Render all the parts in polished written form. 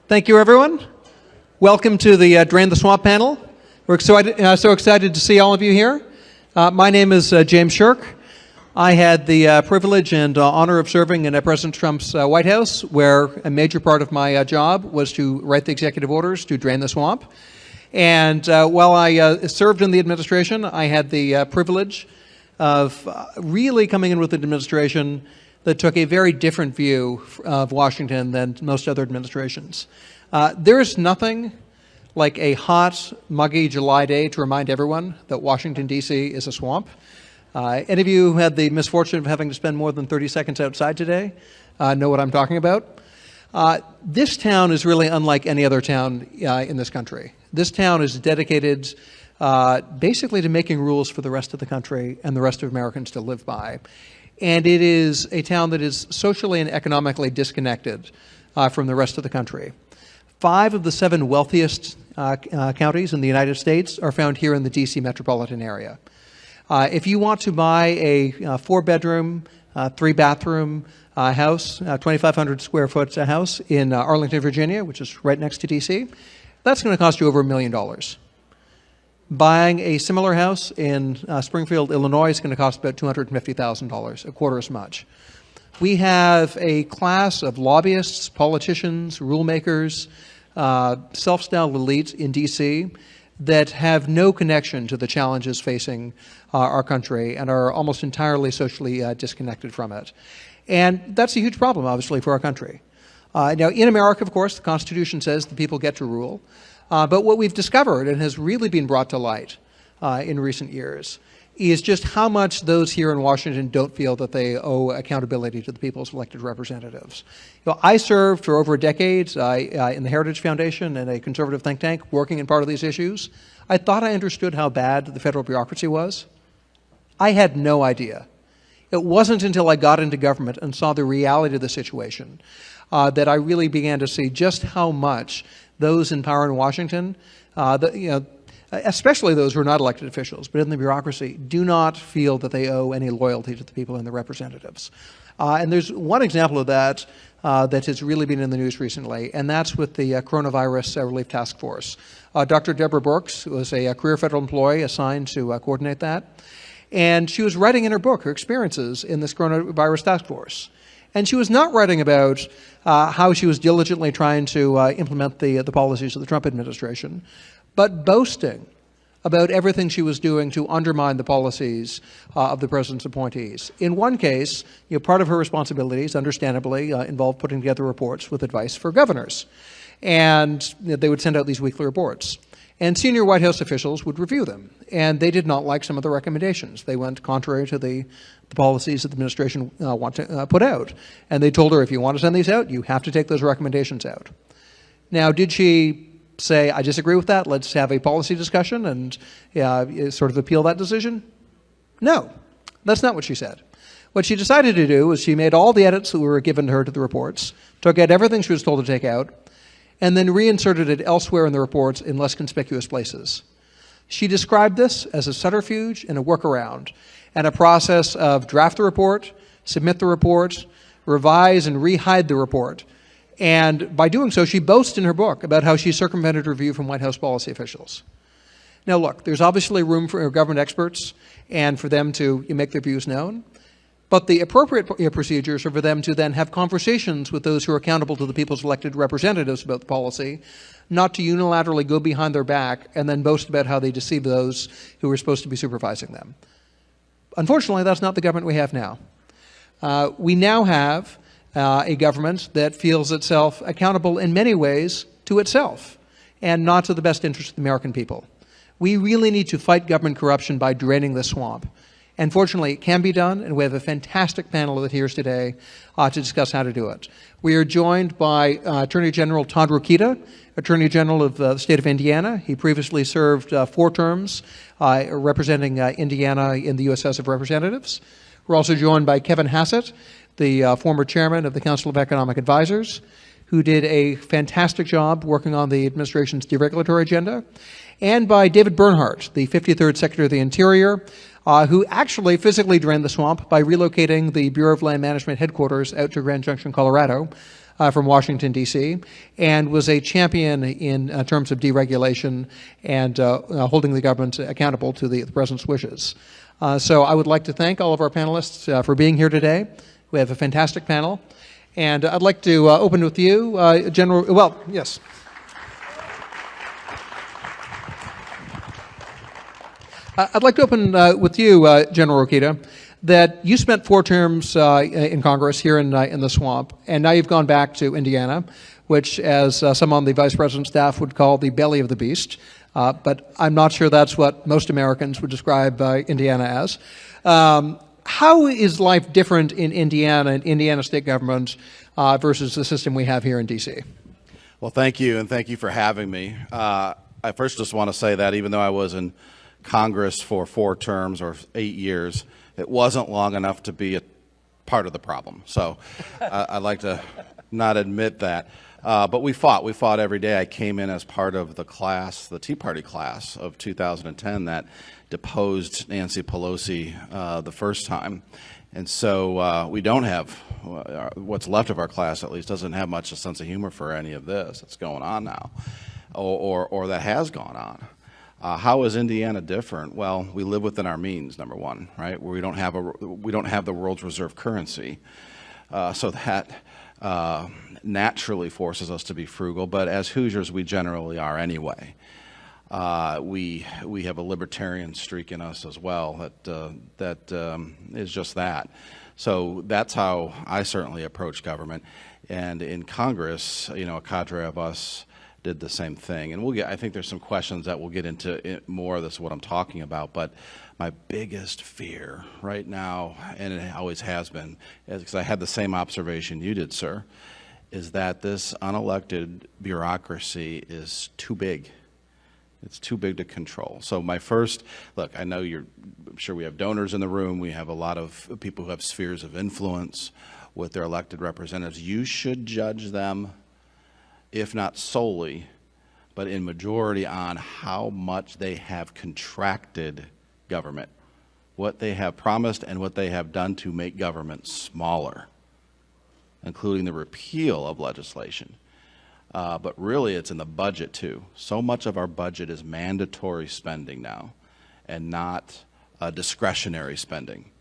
Thank you, everyone. Welcome to the Drain the Swamp panel. We're so excited to see all of you here. My name is James Shirk. I had the privilege and honor of serving in President Trump's White House, where a major part of my job was to write the executive orders to drain the swamp. And while I served in the administration, I had the privilege of really coming in with an administration that took a very different view of Washington than most other administrations. There is nothing like a hot, muggy July day to remind everyone that Washington, D.C. is a swamp. Any of you who had the misfortune of having to spend more than 30 seconds outside today know what I'm talking about. This town is really unlike any other town in this country. This town is dedicated basically to making rules for the rest of the country and the rest of Americans to live by. And it is a town that is socially and economically disconnected from the rest of the country. 5 of the 7 wealthiest counties in the United States are found here in the D.C. metropolitan area. If you want to buy a 4-bedroom, 3-bathroom house, 2,500 square foot house in Arlington, Virginia, which is right next to D.C., that's going to cost you over $1 million. Buying a similar house in Springfield, Illinois is going to cost about $250,000, a quarter as much. We have a class of lobbyists, politicians, rule makers, self-styled elite in D.C. that have no connection to the challenges facing our country and are almost entirely socially disconnected from it. And that's a huge problem, obviously, for our country. Now, in America, of course, the Constitution says the people get to rule. But what we've discovered, and has really been brought to light in recent years, is just how much those here in Washington don't feel that they owe accountability to the people's elected representatives. I served for over a decade in the Heritage Foundation and a conservative think tank working in part of these issues. I thought I understood how bad the federal bureaucracy was. I had no idea. It wasn't until I got into government and saw the reality of the situation that I really began to see just how much those in power in Washington, especially those who are not elected officials, but in the bureaucracy, do not feel that they owe any loyalty to the people and the representatives. And there's one example of that that has really been in the news recently, and that's with the Coronavirus Relief Task Force. Dr. Deborah Birx was a career federal employee assigned to coordinate that, and she was writing in her book her experiences in this Coronavirus Task Force. And she was not writing about how she was diligently trying to implement the policies of the Trump administration, but boasting about everything she was doing to undermine the policies of the president's appointees. In one case, part of her responsibilities, understandably, involved putting together reports with advice for governors. And they would send out these weekly reports. And senior White House officials would review them. And they did not like some of the recommendations. They went contrary to the policies that the administration want to put out. And they told her, if you want to send these out, you have to take those recommendations out. Now, did she say, I disagree with that, let's have a policy discussion and sort of appeal that decision? No, that's not what she said. What she decided to do was she made all the edits that were given to her to the reports, took out everything she was told to take out, and then reinserted it elsewhere in the reports in less conspicuous places. She described this as a subterfuge and a workaround, and a process of draft the report, submit the report, revise and re-hide the report. And by doing so, she boasts in her book about how she circumvented review from White House policy officials. Now look, there's obviously room for government experts and for them to make their views known. But the appropriate procedures are for them to then have conversations with those who are accountable to the people's elected representatives about the policy, not to unilaterally go behind their back and then boast about how they deceive those who are supposed to be supervising them. Unfortunately, that's not the government we have now. We now have a government that feels itself accountable in many ways to itself and not to the best interest of the American people. We really need to fight government corruption by draining the swamp. And fortunately, it can be done, and we have a fantastic panel that here today to discuss how to do it. We are joined by Attorney General Todd Rokita, Attorney General of the state of Indiana. He previously served 4 terms representing Indiana in the U.S. House of Representatives. We're also joined by Kevin Hassett, the former chairman of the Council of Economic Advisors, who did a fantastic job working on the administration's deregulatory agenda, and by David Bernhardt, the 53rd Secretary of the Interior, who actually physically drained the swamp by relocating the Bureau of Land Management headquarters out to Grand Junction, Colorado, from Washington, D.C., and was a champion in terms of deregulation and holding the government accountable to the president's wishes. So I would like to thank all of our panelists for being here today. We have a fantastic panel. And I'd like to open with you, yes. I'd like to open with you, General Rokita, that you spent 4 terms in Congress here in the swamp, and now you've gone back to Indiana, which, as some on the Vice President's staff would call the belly of the beast. But I'm not sure that's what most Americans would describe Indiana as. How is life different in Indiana and Indiana state government versus the system we have here in D.C.? Well, thank you, and thank you for having me. I first just want to say that even though I was in Congress for 4 terms or 8 years, it wasn't long enough to be a part of the problem. So I'd like to not admit that. But we fought every day. I came in as part of the class, the Tea Party class of 2010 that deposed Nancy Pelosi the first time. And so we don't have, what's left of our class at least, doesn't have much a sense of humor for any of this that's going on now, or that has gone on. How is Indiana different? Well, we live within our means, number one, right? Where we don't have the world's reserve currency, so that naturally forces us to be frugal. But as Hoosiers, we generally are anyway. We have a libertarian streak in us as well. That is just that. So that's how I certainly approach government. And in Congress, a cadre of us did the same thing. And I think there's some questions that we'll get into more. This is what I'm talking about. But my biggest fear right now, and it always has been, because I had the same observation you did, sir, is that this unelected bureaucracy is too big. It's too big to control. So my first, look, I know I'm sure we have donors in the room. We have a lot of people who have spheres of influence with their elected representatives. You should judge them, if not solely, but in majority on how much they have contracted government, what they have promised and what they have done to make government smaller, including the repeal of legislation. But really it's in the budget too. So much of our budget is mandatory spending now and not discretionary spending.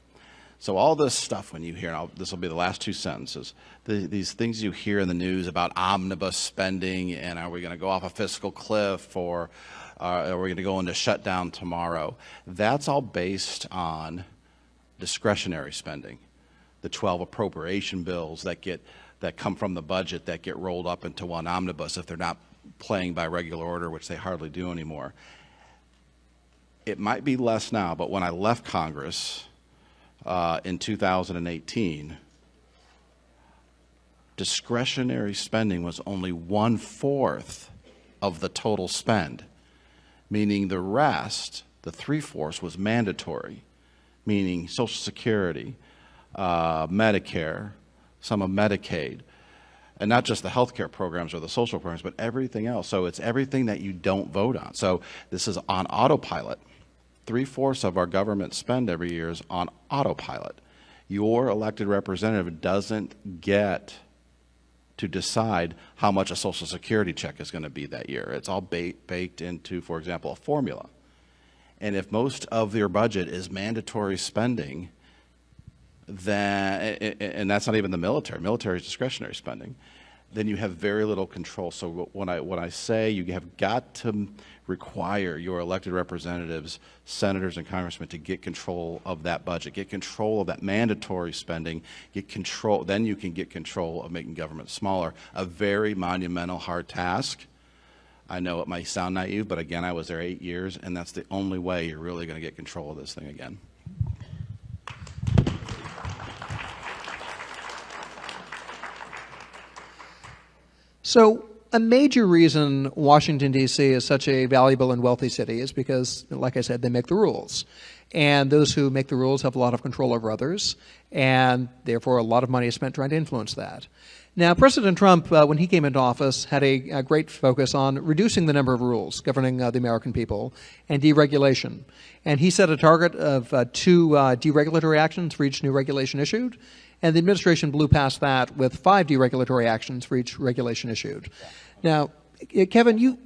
So all this stuff when you hear, and this will be the last 2 sentences, these things you hear in the news about omnibus spending and are we going to go off a fiscal cliff or are we going to go into shutdown tomorrow, that's all based on discretionary spending. The 12 appropriation bills that come from the budget that get rolled up into one omnibus if they're not playing by regular order, which they hardly do anymore. It might be less now, but when I left Congress in 2018, discretionary spending was only 1/4 of the total spend, meaning the rest, the 3/4, was mandatory, meaning Social Security, Medicare, some of Medicaid, and not just the health care programs or the social programs, but everything else. So it's everything that you don't vote on. So this is on autopilot. 3/4 of our government spend every year is on autopilot. Your elected representative doesn't get to decide how much a Social Security check is going to be that year. It's all baked into, for example, a formula. And if most of your budget is mandatory spending, then, and that's not even the military. Military is discretionary spending. Then you have very little control. So when I say you have got to require your elected representatives, senators and congressmen to get control of that budget, get control of that mandatory spending, get control, then you can get control of making government smaller. A very monumental, hard task. I know it might sound naive, but again, I was there 8 years, and that's the only way you're really going to get control of this thing again. So a major reason Washington, D.C. is such a valuable and wealthy city is because, like I said, they make the rules. And those who make the rules have a lot of control over others, and therefore a lot of money is spent trying to influence that. Now, President Trump, when he came into office, had a great focus on reducing the number of rules governing the American people and deregulation. And he set a target of 2 deregulatory actions for each new regulation issued. And the administration blew past that with 5 deregulatory actions for each regulation issued. Now, Kevin, you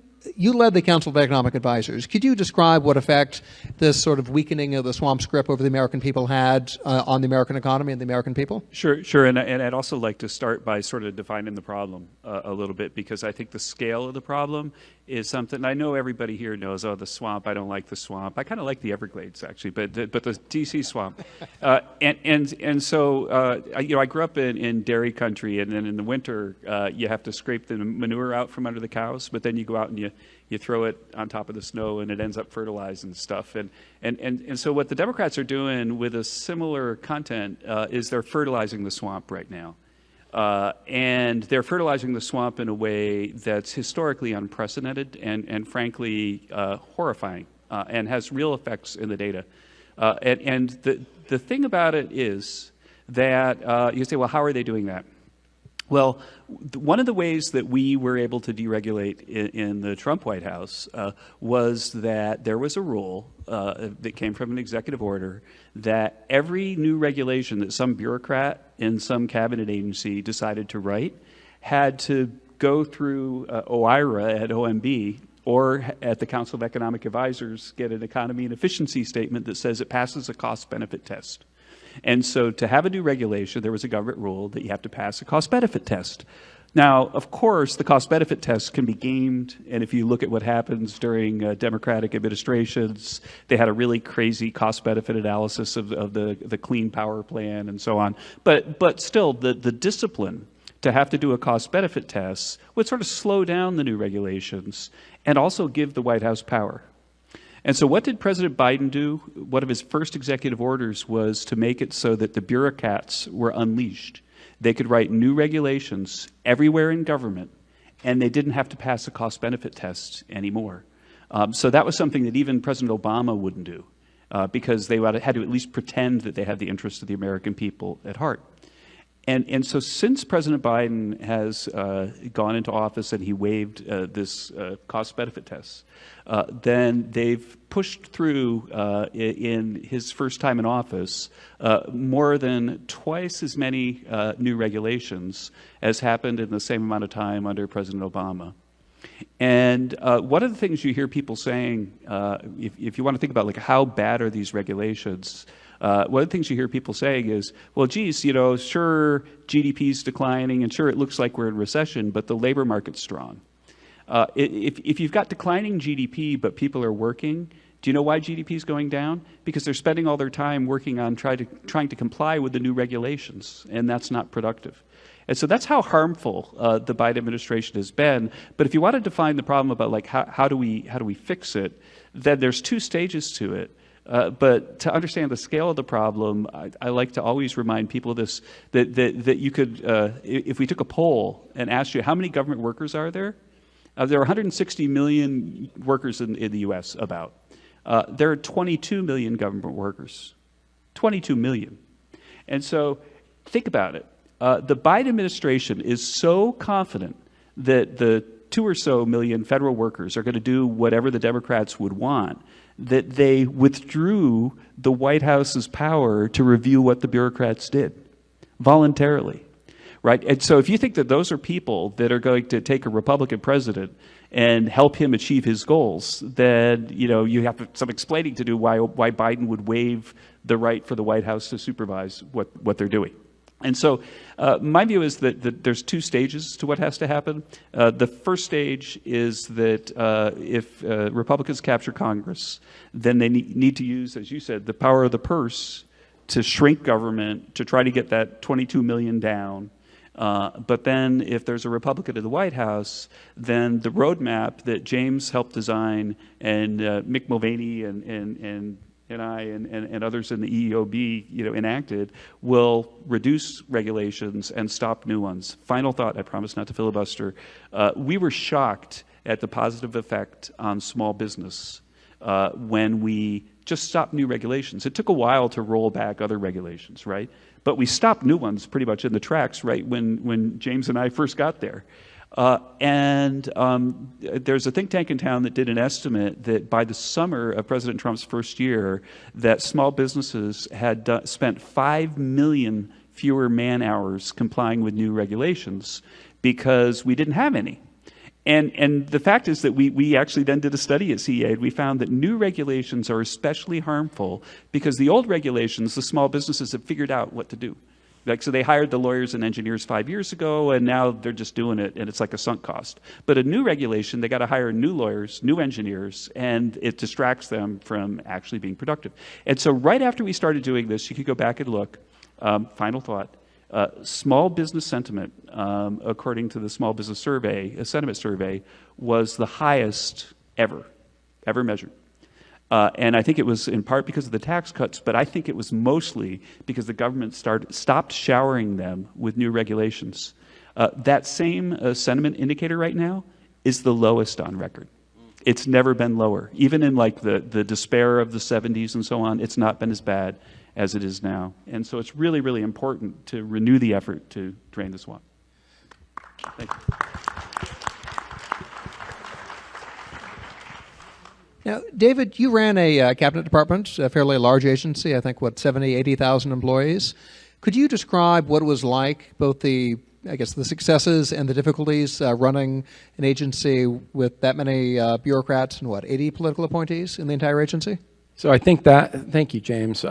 led the Council of Economic Advisors. Could you describe what effect this sort of weakening of the swamp's grip over the American people had on the American economy and the American people? Sure. And I'd also like to start by sort of defining the problem a little bit, because I think the scale of the problem is something, I know everybody here knows, the swamp, I don't like the swamp. I kind of like the Everglades, actually, but the D.C. swamp. So I grew up in dairy country, and then in the winter, you have to scrape the manure out from under the cows, but then you go out and you throw it on top of the snow, and it ends up fertilized and stuff. And so what the Democrats are doing with a similar content is they're fertilizing the swamp right now. And they're fertilizing the swamp in a way that's historically unprecedented and frankly horrifying, and has real effects in the data. And the thing about it is that you say, well, how are they doing that? Well, one of the ways that we were able to deregulate in the Trump White House was that there was a rule that came from an executive order that every new regulation that some bureaucrat in some cabinet agency decided to write had to go through OIRA at OMB or at the Council of Economic Advisors, get an economy and efficiency statement that says it passes a cost-benefit test. And so to have a new regulation, there was a government rule that you have to pass a cost-benefit test. Now, of course, the cost-benefit test can be gamed, and if you look at what happens during Democratic administrations, they had a really crazy cost-benefit analysis of the Clean Power Plan and so on. But still, the discipline to have to do a cost-benefit test would sort of slow down the new regulations and also give the White House power. And so what did President Biden do? One of his first executive orders was to make it so that the bureaucrats were unleashed. They could write new regulations everywhere in government, and they didn't have to pass a cost-benefit test anymore. So that was something that even President Obama wouldn't do, because they had to at least pretend that they had the interests of the American people at heart. And so since President Biden has gone into office and he waived this cost-benefit test, then they've pushed through in his first time in office more than twice as many new regulations as happened in the same amount of time under President Obama. And one of the things you hear people saying, if you want to think about like how bad are these regulations, one of the things you hear people saying is, well, geez, sure, GDP's declining, and sure, it looks like we're in recession, but the labor market's strong. If you've got declining GDP, but people are working, do you know why GDP is going down? Because they're spending all their time working on trying to comply with the new regulations, and that's not productive. And so that's how harmful the Biden administration has been. But if you want to define the problem about like how do we fix it, then there's 2 stages to it. But to understand the scale of the problem, I like to always remind people of this, that you could, if we took a poll and asked you how many government workers are there are 160 million workers in the U.S. about. There are 22 million government workers. 22 million. And so think about it. The Biden administration is so confident that the 2 or so million federal workers are going to do whatever the Democrats would want, that they withdrew the White House's power to review what the bureaucrats did voluntarily, right? And so if you think that those are people that are going to take a Republican president and help him achieve his goals, then you have some explaining to do why Biden would waive the right for the White House to supervise what they're doing. And so my view is that there's 2 stages to what has to happen. The first stage is that if Republicans capture Congress, then they need to use, as you said, the power of the purse to shrink government, to try to get that 22 million down. But then if there's a Republican in the White House, then the roadmap that James helped design and Mick Mulvaney and I and others in the EEOB, enacted will reduce regulations and stop new ones. Final thought, I promise not to filibuster. We were shocked at the positive effect on small business when we just stopped new regulations. It took a while to roll back other regulations, right? But we stopped new ones pretty much in the tracks, right, when James and I first got there. There's a think tank in town that did an estimate that by the summer of President Trump's first year, that small businesses had spent 5 million fewer man hours complying with new regulations because we didn't have any. And the fact is that we actually then did a study at CEA, and we found that new regulations are especially harmful because the old regulations, the small businesses have figured out what to do. Like, so they hired the lawyers and engineers 5 years ago, and now they're just doing it, and it's like a sunk cost. But a new regulation, they got to hire new lawyers, new engineers, and it distracts them from actually being productive. And so right after we started doing this, you could go back and look, final thought, small business sentiment, according to the Small Business Survey, a sentiment survey, was the highest ever measured. And I think it was in part because of the tax cuts, but I think it was mostly because the government stopped showering them with new regulations. That same sentiment indicator right now is the lowest on record. It's never been lower. Even in like the despair of the 70s and so on, it's not been as bad as it is now. And so it's really, really important to renew the effort to drain the swamp. Thank you. Now, David, you ran a cabinet department, a fairly large agency, I think, 70, 80,000 employees. Could you describe what it was like, both the successes and the difficulties running an agency with that many bureaucrats and 80 political appointees in the entire agency? So I think thank you, James.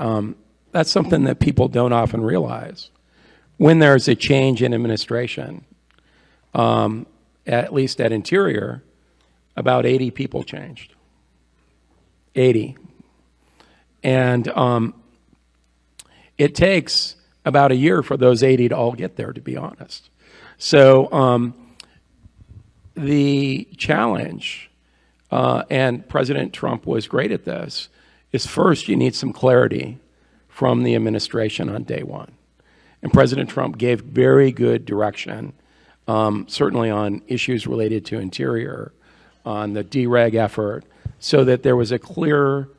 That's something that people don't often realize. When there's a change in administration, at least at Interior, about 80 people changed. 80. And it takes about a year for those 80 to all get there, to be honest. So the challenge, and President Trump was great at this, is first you need some clarity from the administration on day one. And President Trump gave very good direction, certainly on issues related to Interior, on the dereg effort, so that there was a clear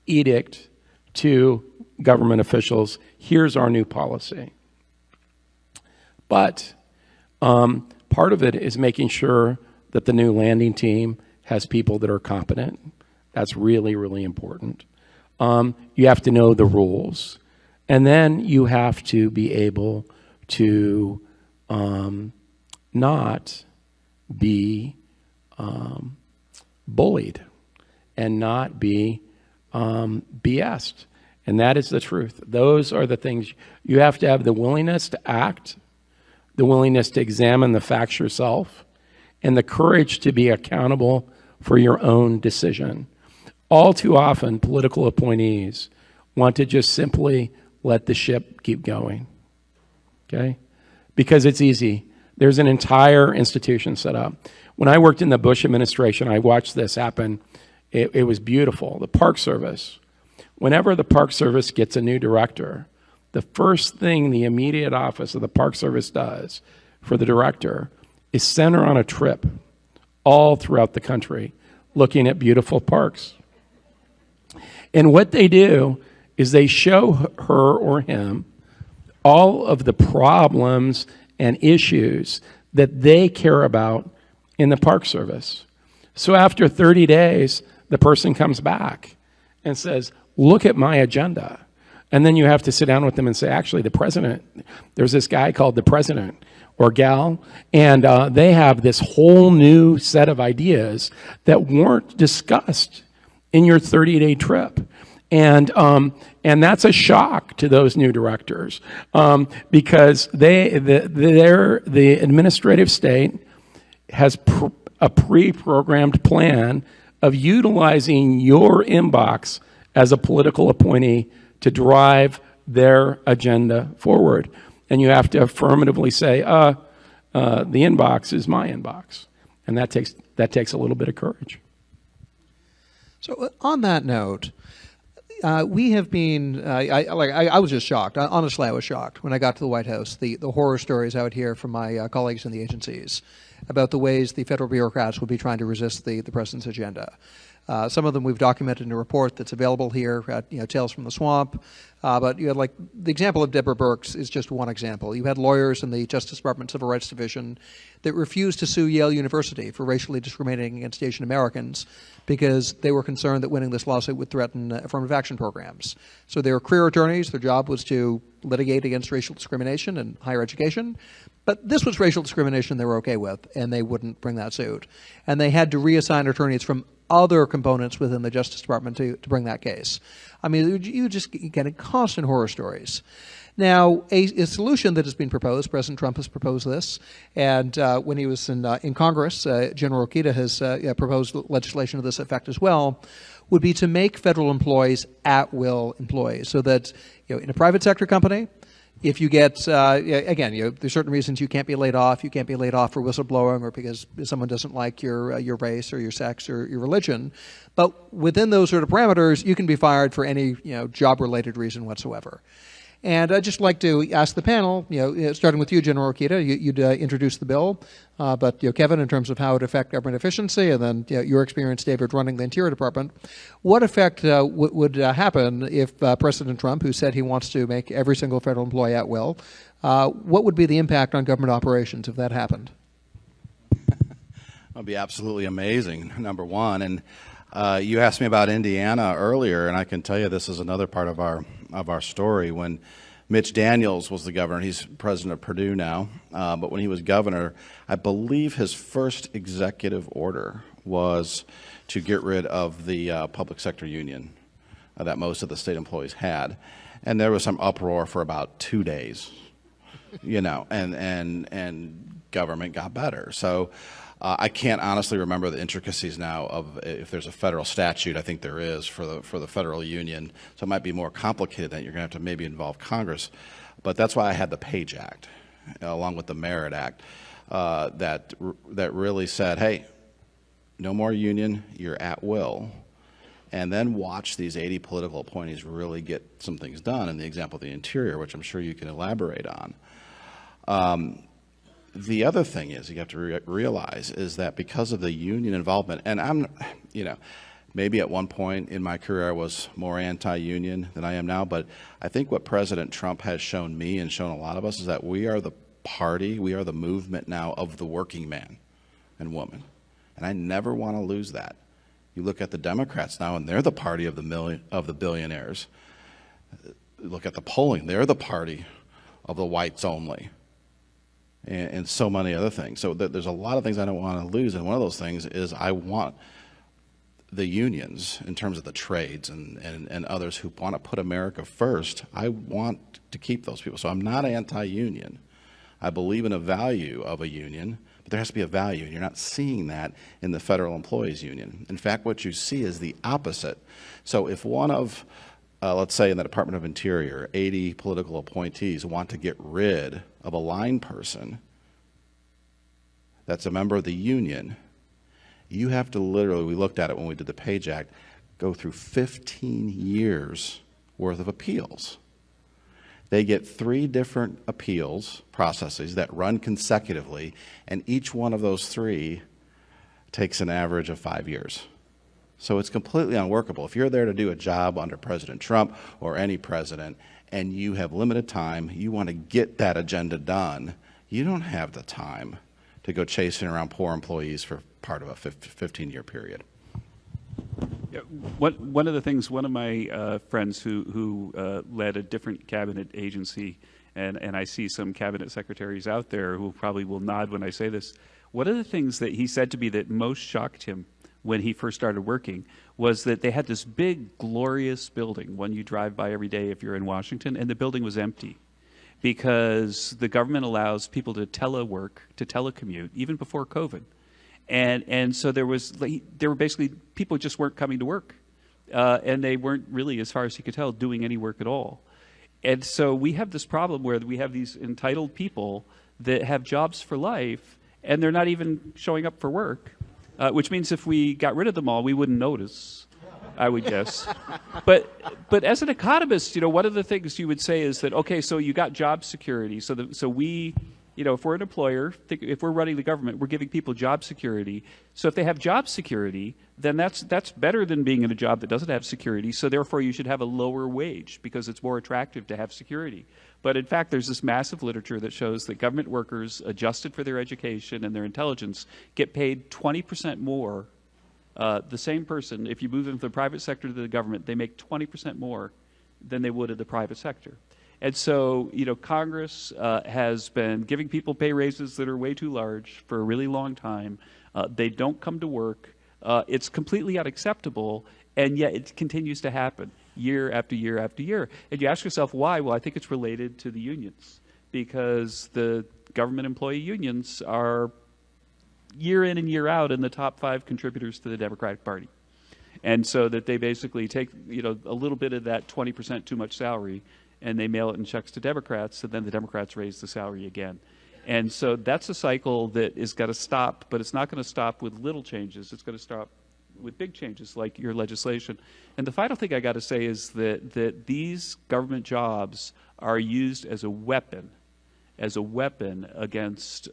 edict to government officials, here's our new policy. But part of it is making sure that the new landing team has people that are competent. That's really, really important. You have to know the rules. And then you have to be able to not be bullied and not be BS'd. And that is the truth. Those are the things. You have to have the willingness to act, the willingness to examine the facts yourself, and the courage to be accountable for your own decision. All too often, political appointees want to just simply let the ship keep going, okay? Because it's easy. There's an entire institution set up. When I worked in the Bush administration, I watched this happen. It was beautiful. The Park Service. Whenever the Park Service gets a new director, the first thing the immediate office of the Park Service does for the director is send her on a trip all throughout the country looking at beautiful parks. And what they do is they show her or him all of the problems and issues that they care about in the Park Service. So after 30 days, the person comes back and says, look at my agenda. And then you have to sit down with them and say, actually, the president, there's this guy called the president or gal, and they have this whole new set of ideas that weren't discussed in your 30-day trip. And that's a shock to those new directors because the administrative state has a pre-programmed plan of utilizing your inbox as a political appointee to drive their agenda forward. And you have to affirmatively say, the inbox is my inbox. And that takes a little bit of courage. So on that note, we have been, I was just shocked. Honestly, I was shocked when I got to the White House, the horror stories I would hear from my colleagues in the agencies about the ways the federal bureaucrats would be trying to resist the president's agenda. Some of them we've documented in a report that's available here at Tales from the Swamp. But you had like the example of Deborah Birx is just one example. You had lawyers in the Justice Department Civil Rights Division that refused to sue Yale University for racially discriminating against Asian Americans because they were concerned that winning this lawsuit would threaten affirmative action programs. So they were career attorneys. Their job was to litigate against racial discrimination in higher education. But this was racial discrimination they were okay with, and they wouldn't bring that suit. And they had to reassign attorneys from other components within the Justice Department to bring that case. I mean, you just get constant horror stories. Now, a solution that has been proposed, President Trump has proposed this, and when he was in Congress, General Okita has proposed legislation to this effect as well, would be to make federal employees at-will employees, so that in a private sector company, if you get, again, there's certain reasons you can't be laid off. You can't be laid off for whistleblowing or because someone doesn't like your race or your sex or your religion. But within those sort of parameters, you can be fired for any job-related reason whatsoever. And I'd just like to ask the panel, starting with you, General Okita, you'd introduce the bill, but Kevin, in terms of how it would affect government efficiency, and then your experience, David, running the Interior Department, what effect would happen if President Trump, who said he wants to make every single federal employee at will, what would be the impact on government operations if that happened? It would be absolutely amazing, number one. And you asked me about Indiana earlier, and I can tell you this is another part of our story. When Mitch Daniels was the governor, he's president of Purdue now, but when he was governor, I believe his first executive order was to get rid of the public sector union that most of the state employees had. And there was some uproar for about 2 days, and government got better. So I can't honestly remember the intricacies now of if there's a federal statute. I think there is for the federal union, so it might be more complicated that you're going to have to maybe involve Congress. But that's why I had the Page Act, along with the Merit Act, that really said, hey, no more union, you're at will. And then watch these 80 political appointees really get some things done, in the example of the Interior, which I'm sure you can elaborate on. The other thing is you have to realize is that because of the union involvement, and I'm, maybe at one point in my career I was more anti-union than I am now, but I think what President Trump has shown me and shown a lot of us is that we are the party, we are the movement now of the working man and woman. And I never want to lose that. You look at the Democrats now, and they're the party of the billionaires. Look at the polling; they're the party of the whites only, and so many other things. So there's a lot of things I don't want to lose, and one of those things is I want the unions, in terms of the trades and others who want to put America first. I want to keep those people. So I'm not anti-union. I believe in a value of a union. But there has to be a value, and you're not seeing that in the federal employees union. In fact, what you see is the opposite. So if one of, let's say in the Department of Interior, 80 political appointees want to get rid of a line person that's a member of the union, you have to literally, we looked at it when we did the Page Act, go through 15 years worth of appeals. They get 3 different appeals processes that run consecutively, and each one of those 3 takes an average of 5 years. So it's completely unworkable. If you're there to do a job under President Trump or any president, and you have limited time, you want to get that agenda done, you don't have the time to go chasing around poor employees for part of a 15-year period. Yeah, one of the things, one of my friends who led a different cabinet agency, and I see some cabinet secretaries out there who probably will nod when I say this, one of the things that he said to me that most shocked him when he first started working was that they had this big, glorious building, one you drive by every day if you're in Washington, and the building was empty because the government allows people to telework, to telecommute, even before COVID. And so there were basically, people just weren't coming to work. And they weren't really, as far as you could tell, doing any work at all. And so we have this problem where we have these entitled people that have jobs for life, and they're not even showing up for work, which means if we got rid of them all, we wouldn't notice, I would guess. But as an economist, one of the things you would say is that, okay, so you got job security, so we if we're an employer, if we're running the government, we're giving people job security. So if they have job security, then that's better than being in a job that doesn't have security. So therefore, you should have a lower wage because it's more attractive to have security. But in fact, there's this massive literature that shows that government workers, adjusted for their education and their intelligence, get paid 20% more. The same person, if you move them from the private sector to the government, they make 20% more than they would in the private sector. And so, Congress has been giving people pay raises that are way too large for a really long time. They don't come to work. It's completely unacceptable, and yet it continues to happen year after year after year. And you ask yourself why? Well, I think it's related to the unions, because the government employee unions are year in and year out in the top 5 contributors to the Democratic Party. And so that they basically take, a little bit of that 20% too much salary and they mail it in checks to Democrats, and then the Democrats raise the salary again. And so that's a cycle that is got to stop, but it's not going to stop with little changes. It's going to stop with big changes like your legislation. And the final thing I got to say is that these government jobs are used as a weapon against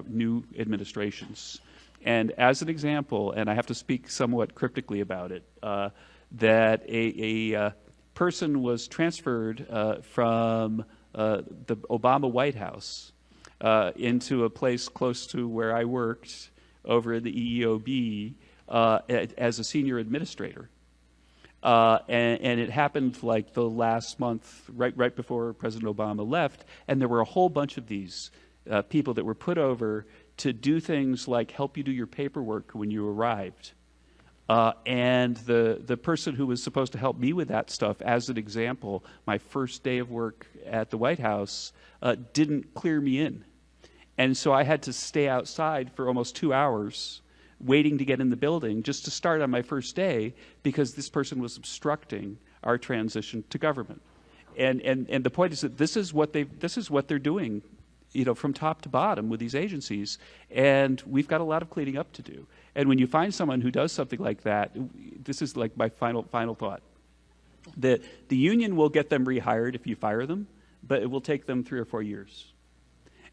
new administrations. And as an example, and I have to speak somewhat cryptically about it, that a person was transferred from the Obama White House into a place close to where I worked over in the EEOB as a senior administrator. And it happened like the last month, right before President Obama left, and there were a whole bunch of these people that were put over to do things like help you do your paperwork when you arrived. And the person who was supposed to help me with that stuff, as an example, my first day of work at the White House, didn't clear me in. And so I had to stay outside for almost 2 hours waiting to get in the building just to start on my first day because this person was obstructing our transition to government. And the point is that this is what they're doing, from top to bottom with these agencies, and we've got a lot of cleaning up to do. And when you find someone who does something like that, this is like my final thought. The union will get them rehired if you fire them, but it will take them 3 or 4 years.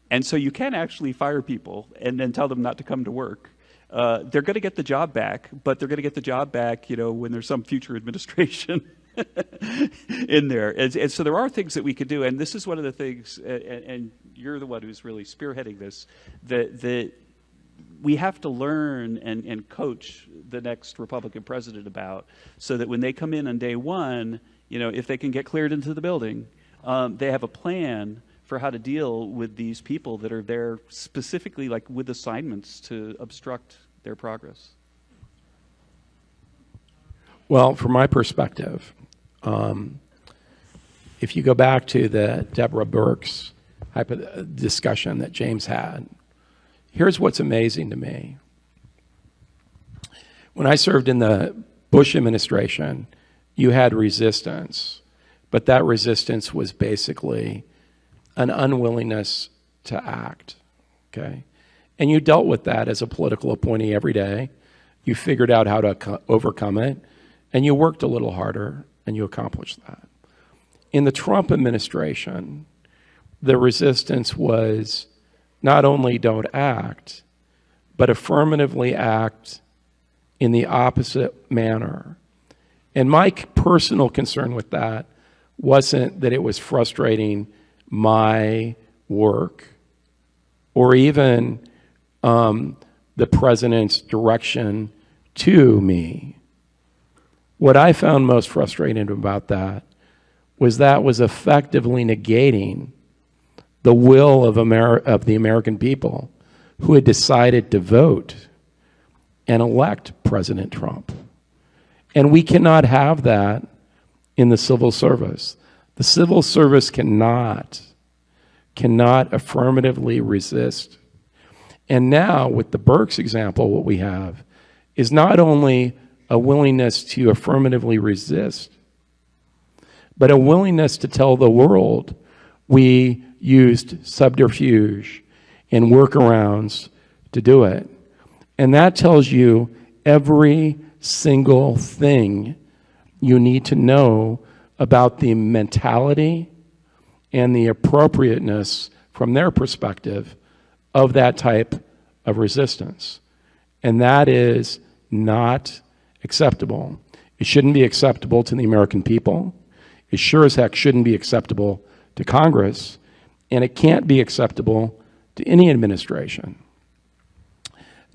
And so you can actually fire people and then tell them not to come to work. They're going to get the job back, but they're going to get the job back, when there's some future administration in there. And so there are things that we could do, and this is one of the things, and you're the one who's really spearheading this, that we have to learn and coach the next Republican president about, so that when they come in on day one, if they can get cleared into the building, they have a plan for how to deal with these people that are there specifically, like with assignments to obstruct their progress. Well, from my perspective, if you go back to the Deborah Birx discussion that James had, here's what's amazing to me. When I served in the Bush administration, you had resistance, but that resistance was basically an unwillingness to act, okay? And you dealt with that as a political appointee every day. You figured out how to overcome it, and you worked a little harder, and you accomplished that. In the Trump administration, the resistance was not only don't act, but affirmatively act in the opposite manner. And my personal concern with that wasn't that it was frustrating my work or even the president's direction to me. What I found most frustrating about that was effectively negating the will of the American people who had decided to vote and elect President Trump. And we cannot have that in the civil service. The civil service cannot affirmatively resist. And now, with the Birx example, what we have is not only a willingness to affirmatively resist, but a willingness to tell the world we used subterfuge and workarounds to do it. And that tells you every single thing you need to know about the mentality and the appropriateness for from their perspective, of that type of resistance. And that is not acceptable. It shouldn't be acceptable to the American people. It sure as heck shouldn't be acceptable to Congress. And it can't be acceptable to any administration.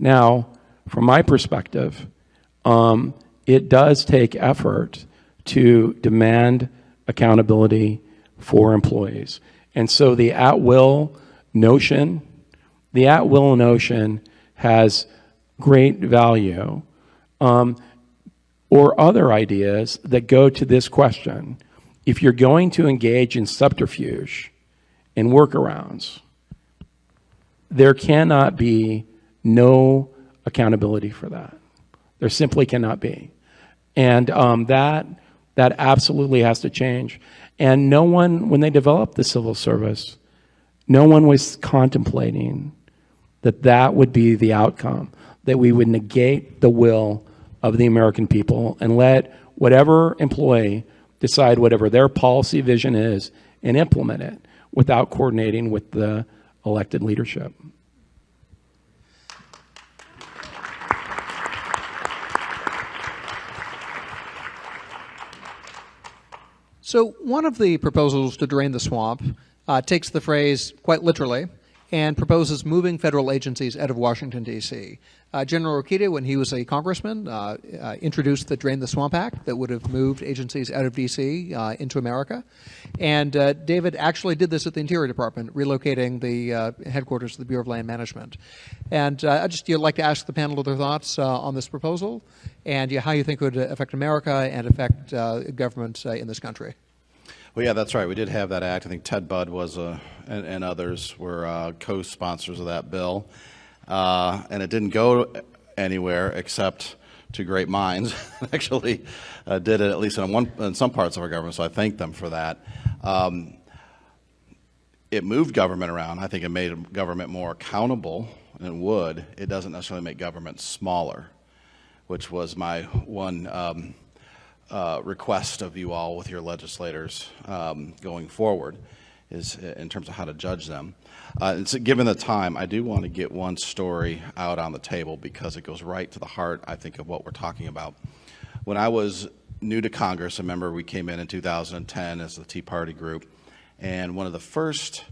Now, from my perspective, it does take effort to demand accountability for employees. And so the at-will notion has great value, or other ideas that go to this question. If you're going to engage in subterfuge and workarounds, there cannot be no accountability for that. There simply cannot be. And that absolutely has to change. And no one, when they developed the civil service, no one was contemplating that that would be the outcome, that we would negate the will of the American people and let whatever employee decide whatever their policy vision is and implement it without coordinating with the elected leadership. So one of the proposals to drain the swamp takes the phrase quite literally and proposes moving federal agencies out of Washington, D.C. General Rokita, when he was a congressman, introduced the Drain the Swamp Act that would have moved agencies out of D.C. Into America. And David actually did this at the Interior Department, relocating the headquarters of the Bureau of Land Management. And I'd just like to ask the panel their thoughts on this proposal and how you think it would affect America and affect government in this country. Well, yeah, that's right. We did have that act. I think Ted Budd was, and others were co-sponsors of that bill. And it didn't go anywhere except to great minds. Actually did it at least in some parts of our government, so I thank them for that. It moved government around. I think it made government more accountable, and it would. It doesn't necessarily make government smaller, which was my one request of you all with your legislators going forward, is in terms of how to judge them. Given the time, I do want to get one story out on the table because it goes right to the heart, I think, of what we're talking about. When I was new to Congress, I remember we came in 2010 as the Tea Party group, and one of the first,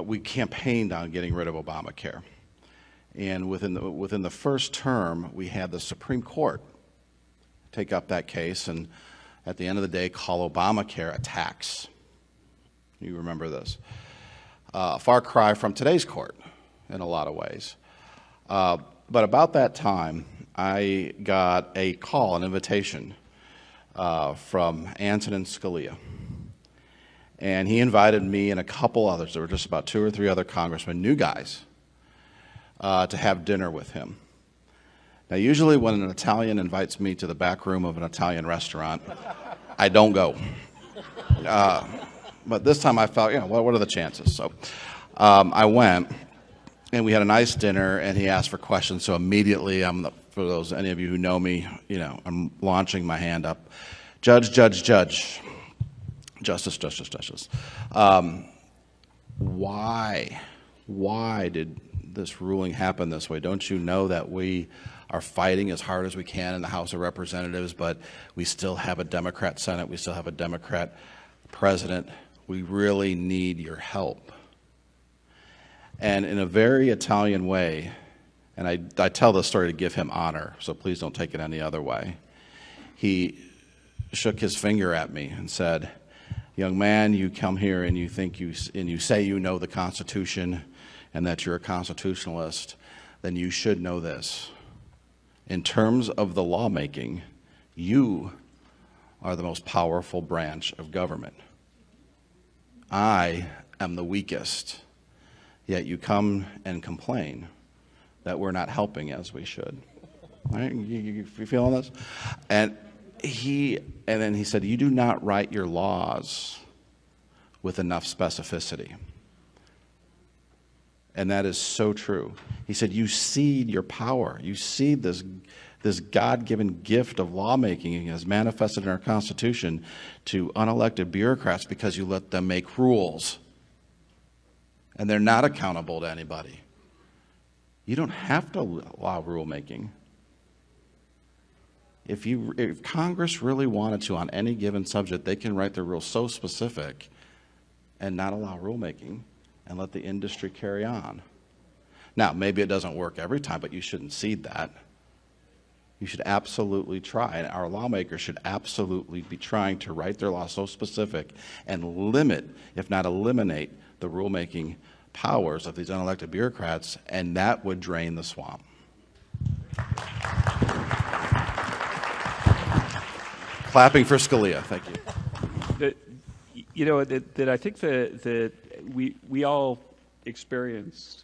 we campaigned on getting rid of Obamacare. And within the first term, we had the Supreme Court take up that case and at the end of the day call Obamacare a tax. You remember this. A far cry from today's court in a lot of ways. But about that time, I got a call, an invitation from Antonin Scalia. And he invited me and a couple others, there were just about 2 or 3 other congressmen, new guys, to have dinner with him. Now, usually when an Italian invites me to the back room of an Italian restaurant, I don't go. But this time I felt, what are the chances? So I went, and we had a nice dinner, and he asked for questions. So immediately, for those any of you who know me, I'm launching my hand up. Judge, judge, judge. Justice, justice, justice. Why did this ruling happen this way? Don't you know that we are fighting as hard as we can in the House of Representatives, but we still have a Democrat Senate, we still have a Democrat President. We really need your help. And in a very Italian way, and I tell this story to give him honor, so please don't take it any other way, he shook his finger at me and said, "Young man, you come here and you think and you say you know the Constitution and that you're a constitutionalist, then you should know this. In terms of the lawmaking, you are the most powerful branch of government. I am the weakest, yet you come and complain that we're not helping as we should." Right? You feeling this? And then he said, "You do not write your laws with enough specificity." And that is so true. He said, you cede your power. You cede this God-given gift of lawmaking as manifested in our Constitution to unelected bureaucrats because you let them make rules. and they're not accountable to anybody. You don't have to allow rulemaking. If Congress really wanted to on any given subject, they can write their rules so specific and not allow rulemaking and let the industry carry on. Now, maybe it doesn't work every time, but you shouldn't cede that. You should absolutely try, and our lawmakers should absolutely be trying to write their law so specific and limit, if not eliminate, the rulemaking powers of these unelected bureaucrats, and that would drain the swamp. Clapping for Scalia. Thank you. That I think that we all experienced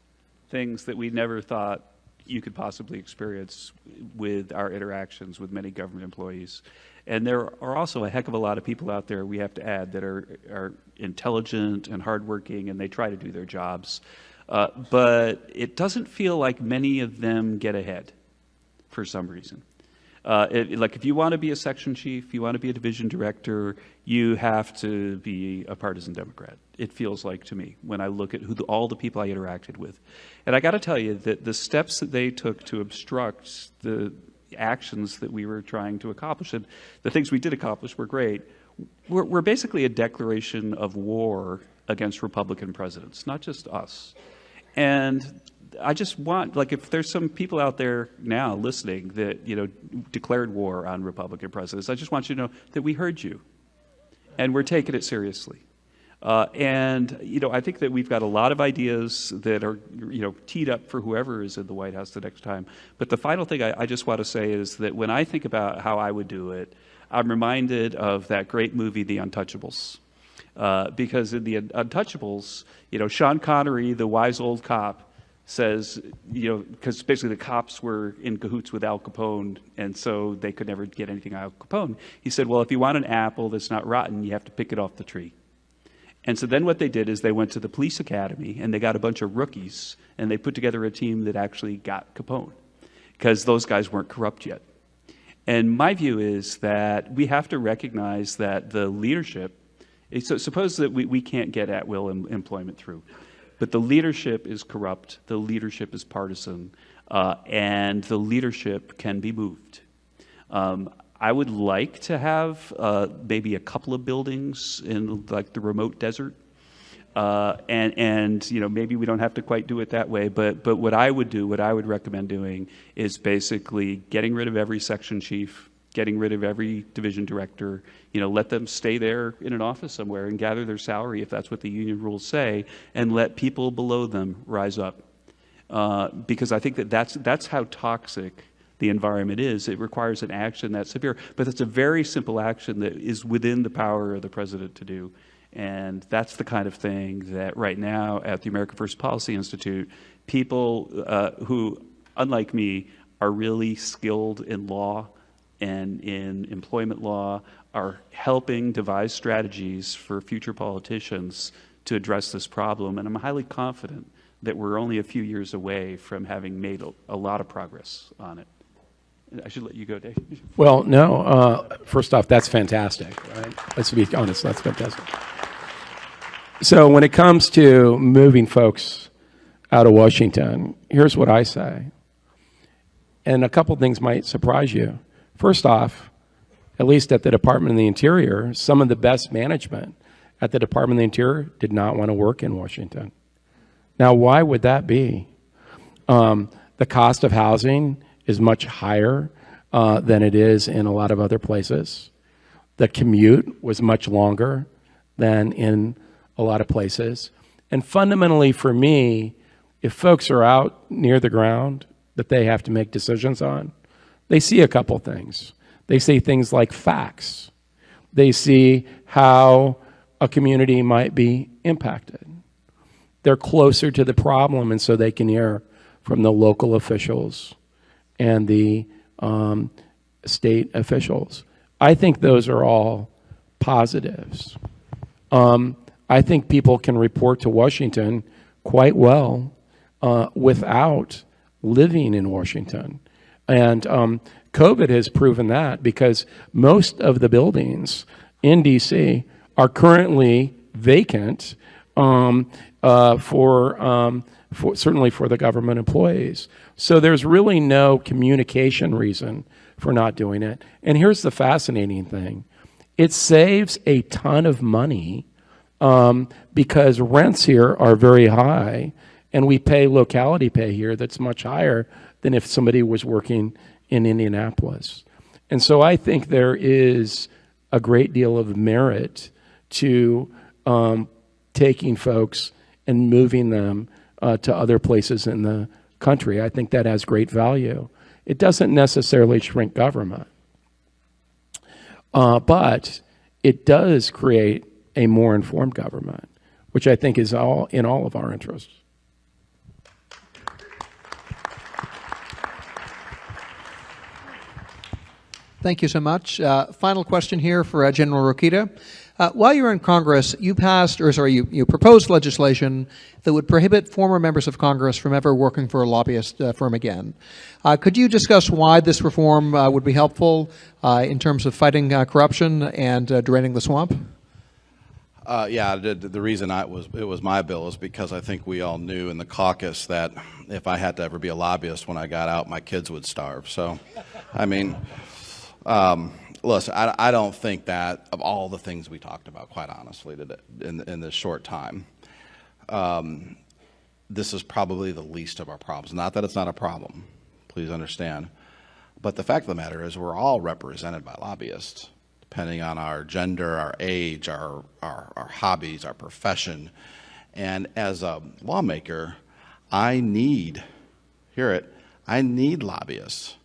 things that we never thought you could possibly experience with our interactions with many government employees. And there are also a heck of a lot of people out there, we have to add, that are intelligent and hardworking, and they try to do their jobs. But it doesn't feel like many of them get ahead for some reason. Like if you want to be a section chief, you want to be a division director, you have to be a partisan Democrat. It feels like to me when I look at all the people I interacted with. And I got to tell you that the steps that they took to obstruct the actions that we were trying to accomplish, and the things we did accomplish were great, were basically a declaration of war against Republican presidents, not just us. And I just want, like, if there's some people out there now listening that, declared war on Republican presidents, I just want you to know that we heard you, and we're taking it seriously. And I think that we've got a lot of ideas that are, teed up for whoever is in the White House the next time. But the final thing I just want to say is that when I think about how I would do it, I'm reminded of that great movie, The Untouchables. Because in The Untouchables, Sean Connery, the wise old cop, says, because basically the cops were in cahoots with Al Capone, and so they could never get anything out of Al Capone. He said, well, if you want an apple that's not rotten, you have to pick it off the tree. And so then what they did is they went to the police academy, and they got a bunch of rookies, and they put together a team that actually got Capone, because those guys weren't corrupt yet. And my view is that we have to recognize that the leadership, so suppose that we can't get at-will employment through, but the leadership is corrupt, the leadership is partisan, and the leadership can be moved. I would like to have maybe a couple of buildings in like the remote desert, and maybe we don't have to quite do it that way. But what I would do, what I would recommend doing, is basically getting rid of every section chief, getting rid of every division director. Let them stay there in an office somewhere and gather their salary if that's what the union rules say, and let people below them rise up. Because I think that's how toxic the environment is. It requires an action that's severe, but it's a very simple action that is within the power of the president to do. And that's the kind of thing that right now at the American First Policy Institute, people who, unlike me, are really skilled in law and in employment law, are helping devise strategies for future politicians to address this problem. And I'm highly confident that we're only a few years away from having made a lot of progress on it. I should let you go, Dave. Well, no. First off, that's fantastic. Right? Let's be honest. That's fantastic. So when it comes to moving folks out of Washington, here's what I say. And a couple things might surprise you. First off, at least at the Department of the Interior, some of the best management at the Department of the Interior did not want to work in Washington. Now, why would that be? The cost of housing is much higher than it is in a lot of other places. The commute was much longer than in a lot of places. And fundamentally for me, if folks are out near the ground that they have to make decisions on, they see a couple things. They see things like facts. They see how a community might be impacted. They're closer to the problem, and so they can hear from the local officials and the state officials. I think those are all positives. I think people can report to Washington quite well without living in Washington. And COVID has proven that, because most of the buildings in D.C. are currently vacant certainly for the government employees. So there's really no communication reason for not doing it. And here's the fascinating thing. It saves a ton of money because rents here are very high, and we pay locality pay here that's much higher than if somebody was working in Indianapolis. And so I think there is a great deal of merit to taking folks and moving them to other places in the country. I think that has great value. It doesn't necessarily shrink government, but it does create a more informed government, which I think is in all of our interests. Thank you so much. Final question here for General Rokita. While you were in Congress, you proposed legislation that would prohibit former members of Congress from ever working for a lobbyist firm again. Could you discuss why this reform would be helpful in terms of fighting corruption and draining the swamp? Yeah, the reason it was my bill is because I think we all knew in the caucus that if I had to ever be a lobbyist when I got out, my kids would starve. So, I mean, listen, I don't think that of all the things we talked about, quite honestly, in this short time, this is probably the least of our problems. Not that it's not a problem, please understand. But the fact of the matter is we're all represented by lobbyists, depending on our gender, our age, our hobbies, our profession. And as a lawmaker, I need lobbyists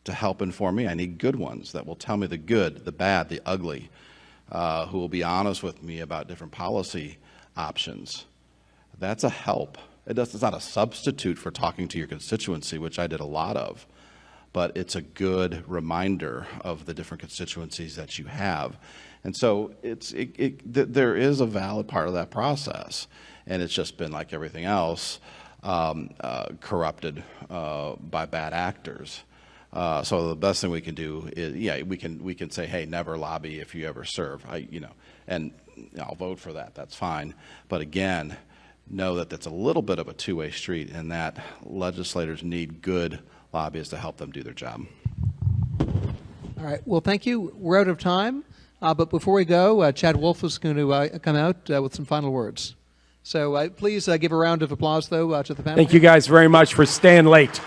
to help inform me. I need good ones that will tell me the good, the bad, the ugly, who will be honest with me about different policy options. That's a help. It's not a substitute for talking to your constituency, which I did a lot of, but it's a good reminder of the different constituencies that you have. And so there is a valid part of that process, and it's just been like everything else, corrupted by bad actors. So the best thing we can do is, we can say, hey, never lobby if you ever serve. And I'll vote for that. That's fine. But again, know that that's a little bit of a two-way street, and that legislators need good lobbyists to help them do their job. All right. Well, thank you. We're out of time. But before we go, Chad Wolf is going to come out with some final words. So please give a round of applause, though, to the panel. Thank you guys very much for staying late.